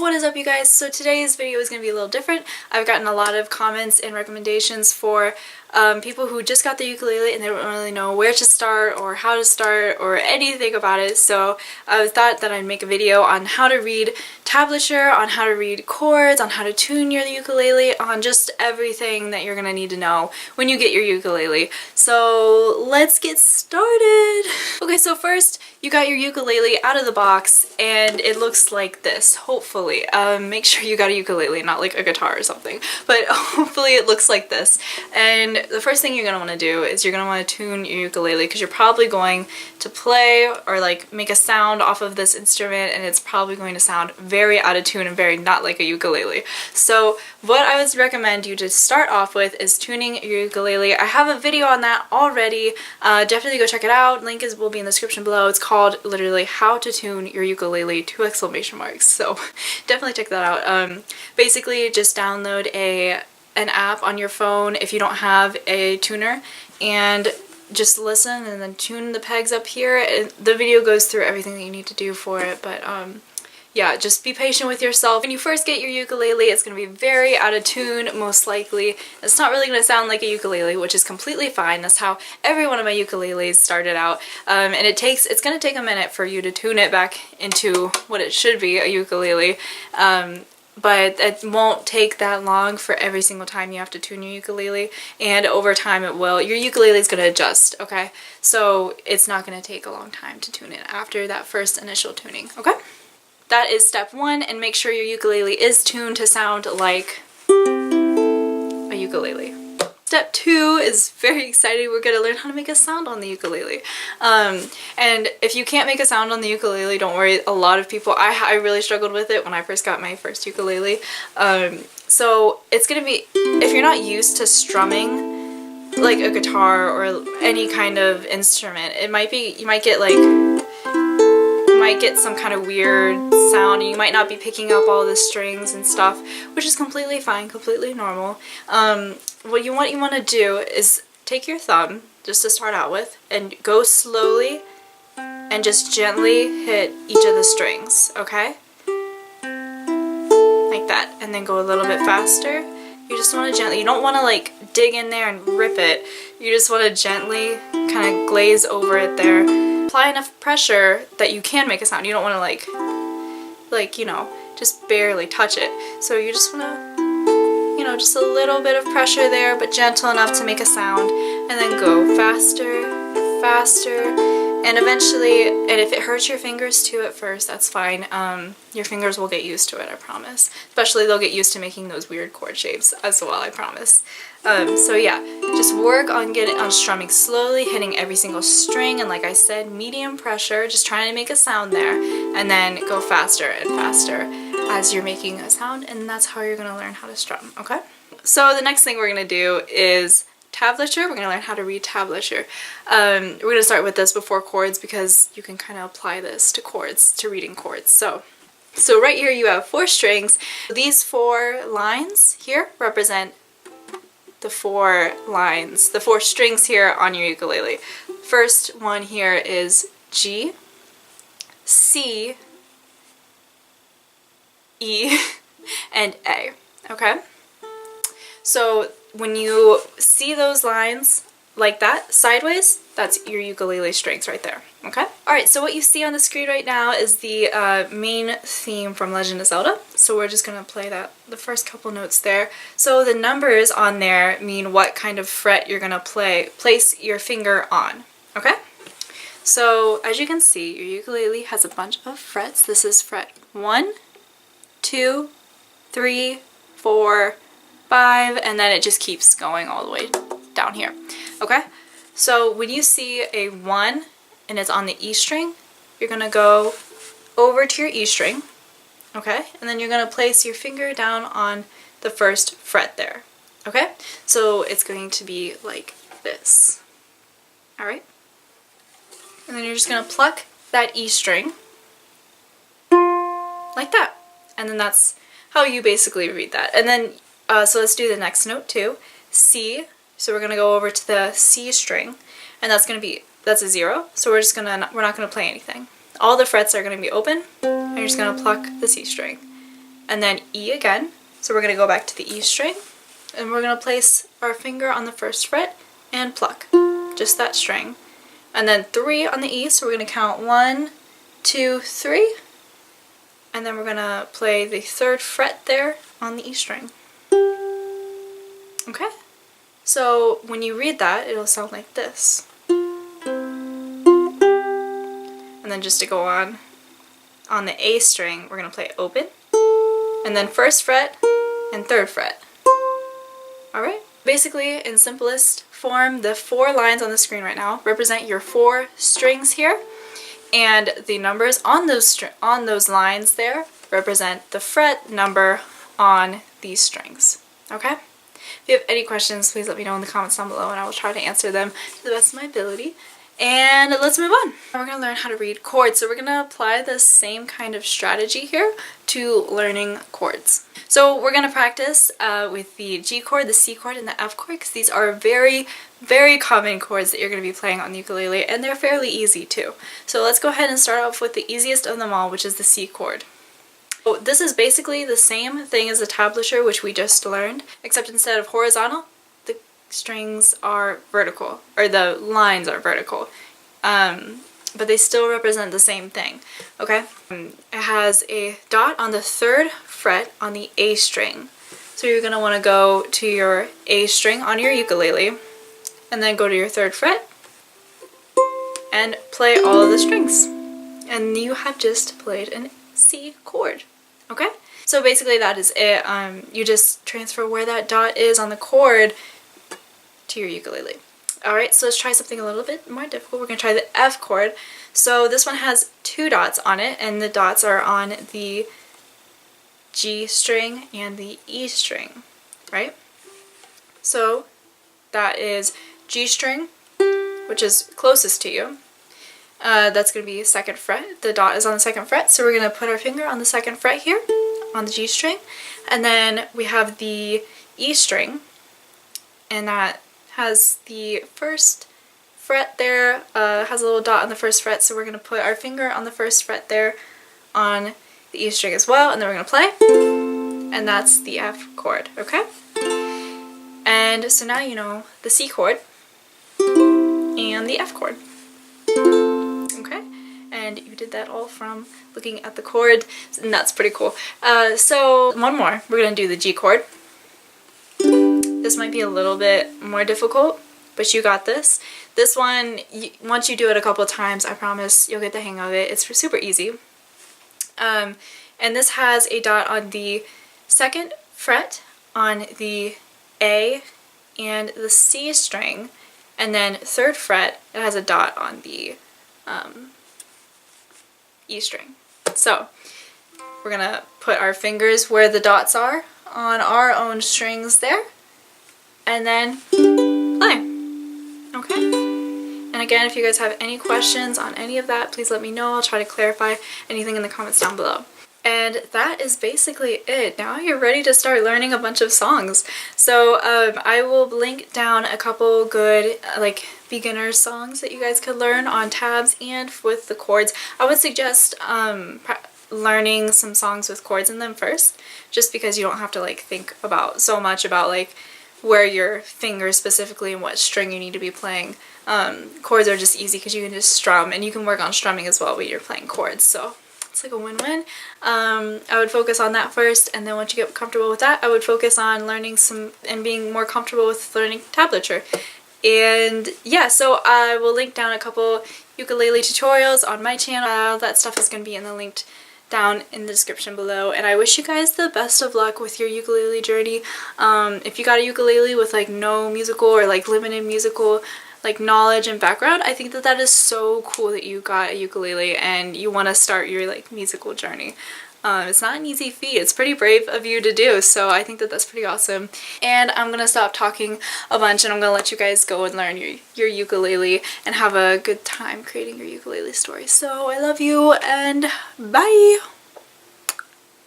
What is up, you guys? So today's video is going to be a little different. I've gotten a lot of comments and recommendations for people who just got the ukulele and they don't really know where to start or how to start or anything about it. So I thought that I'd make a video on how to read tablature, on how to read chords, on how to tune your ukulele, on just everything that you're going to need to know when you get your ukulele. So let's get started! Okay, so first you got your ukulele out of the box and it looks like this, hopefully. Make sure you got a ukulele, not like a guitar or something, but hopefully it looks like this. And the first thing you're going to want to do is you're going to want to tune your ukulele because you're probably going to play or like make a sound off of this instrument and it's probably going to sound very out of tune and very not like a ukulele. So what I would recommend you to start off with is tuning your ukulele. I have a video on that already. Definitely go check it out. Link will be in the description below. It's called literally How to Tune Your Ukulele, 2 exclamation marks. So definitely check that out. Basically just download an app on your phone if you don't have a tuner and just listen and then tune the pegs up here. The video goes through everything that you need to do for it, but yeah, just be patient with yourself. When you first get your ukulele, it's going to be very out of tune, most likely. It's not really going to sound like a ukulele, which is completely fine. That's how every one of my ukuleles started out. And it's going to take a minute for you to tune it back into what it should be, a ukulele. But it won't take that long for every single time you have to tune your ukulele, and over time it will. Your ukulele is going to adjust, okay? So it's not going to take a long time to tune it after that first initial tuning, okay? That is step 1, and make sure your ukulele is tuned to sound like a ukulele. Step 2 is very exciting. We're going to learn how to make a sound on the ukulele. And if you can't make a sound on the ukulele, don't worry. A lot of people, I really struggled with it when I first got my first ukulele. So it's going to be, if you're not used to strumming like a guitar or any kind of instrument, it might be, you might get some kind of weird sound and you might not be picking up all the strings and stuff, which is completely fine, completely normal. What you want to do is take your thumb, just to start out with, and go slowly and just gently hit each of the strings, okay? Like that, and then go a little bit faster. You just want to gently, you don't want to like dig in there and rip it. You just want to gently kind of glaze over it there. Apply enough pressure that you can make a sound. You don't want to like, you know, just barely touch it. So you just want to, you know, just a little bit of pressure there, but gentle enough to make a sound, and then go faster, faster, and eventually, and if it hurts your fingers too at first, that's fine. Your fingers will get used to it, I promise. Especially they'll get used to making those weird chord shapes as well, I promise. So yeah, just work on strumming slowly, hitting every single string, and like I said, medium pressure, just trying to make a sound there, and then go faster and faster as you're making a sound, and that's how you're going to learn how to strum, okay? So the next thing we're going to do is tablature. We're going to learn how to read tablature. We're going to start with this before chords because you can kind of apply this to chords, to reading chords. So right here you have 4 strings. These 4 lines here represent the 4 lines, the 4 strings here on your ukulele. First one here is G, C, E, and A, okay? So when you see those lines like that, sideways, that's your ukulele strings right there, okay? Alright, so what you see on the screen right now is the main theme from Legend of Zelda. So we're just going to play that, the first couple notes there. So the numbers on there mean what kind of fret you're going to place your finger on, okay? So as you can see, your ukulele has a bunch of frets. This is fret 1, 2, 3, 4, 5, and then it just keeps going all the way down here, okay? So when you see a 1 and it's on the E string, you're going to go over to your E string, okay? And then you're going to place your finger down on the first fret there, okay? So it's going to be like this, alright? And then you're just going to pluck that E string like that. And then that's how you basically read that. And then, so let's do the next note too. C. So we're going to go over to the C string, and that's going to be, that's a 0. So we're not going to play anything. All the frets are going to be open, and you're just going to pluck the C string. and then E again. So we're going to go back to the E string, and we're going to place our finger on the first fret and pluck, just that string. And then 3 on the E, so we're going to count 1, 2, 3, and then we're going to play the 3rd fret there on the E string. Okay? So when you read that, it'll sound like this. And then just to go on the A string, we're going to play open, and then 1st fret and 3rd fret. Alright? Basically, in simplest form, the 4 lines on the screen right now represent your 4 strings here, and the numbers on those lines there represent the fret number on these strings. Okay? If you have any questions, please let me know in the comments down below, and I will try to answer them to the best of my ability. And let's move on. We're going to learn how to read chords. So we're going to apply the same kind of strategy here to learning chords. So we're going to practice with the G chord, the C chord, and the F chord, because these are very, very common chords that you're going to be playing on the ukulele, and they're fairly easy too. So let's go ahead and start off with the easiest of them all, which is the C chord. So this is basically the same thing as the tablature, which we just learned, except instead of horizontal, the strings are vertical, or the lines are vertical. But they still represent the same thing, okay? It has a dot on the 3rd fret on the A string. So you're going to want to go to your A string on your ukulele, and then go to your 3rd fret, and play all of the strings. And you have just played a C chord, okay? So basically that is it. You just transfer where that dot is on the chord to your ukulele. Alright, so let's try something a little bit more difficult. We're going to try the F chord. So this one has 2 dots on it, and the dots are on the G string and the E string, right? So that is G string, which is closest to you. That's going to be 2nd fret. The dot is on the 2nd fret, so we're going to put our finger on the 2nd fret here, on the G string. And then we have the E string, and that has the 1st fret there, has a little dot on the 1st fret, so we're going to put our finger on the 1st fret there on the E string as well, and then we're going to play, and that's the F chord, okay? And so now you know the C chord and the F chord, okay? And you did that all from looking at the chord, and that's pretty cool. So one more, we're going to do the G chord. This might be a little bit more difficult, but you got this. This one, once you do it a couple times, I promise you'll get the hang of it. It's super easy. And this has a dot on the 2nd fret on the A and the C string, and then 3rd fret, it has a dot on the E string. So we're gonna put our fingers where the dots are on our own strings there, and then play. Okay? And again, if you guys have any questions on any of that, please let me know. I'll try to clarify anything in the comments down below. And that is basically it. Now you're ready to start learning a bunch of songs. So I will link down a couple good like beginner songs that you guys could learn on tabs and with the chords. I would suggest learning some songs with chords in them first, just because you don't have to like think about so much about like where your fingers specifically and what string you need to be playing. Chords are just easy because you can just strum, and you can work on strumming as well when you're playing chords, so it's like a win-win. I would focus on that first, and then once you get comfortable with that, I would focus on learning some and being more comfortable with learning tablature. And yeah, so I will link down a couple ukulele tutorials on my channel. That stuff is going to be in the link down in the description below, and I wish you guys the best of luck with your ukulele journey. If you got a ukulele with like no musical or like limited musical like knowledge and background, I think that that is so cool that you got a ukulele and you want to start your like musical journey. It's not an easy feat. It's pretty brave of you to do, so I think that that's pretty awesome. And I'm gonna stop talking a bunch, and I'm gonna let you guys go and learn your ukulele and have a good time creating your ukulele story. So I love you, and bye!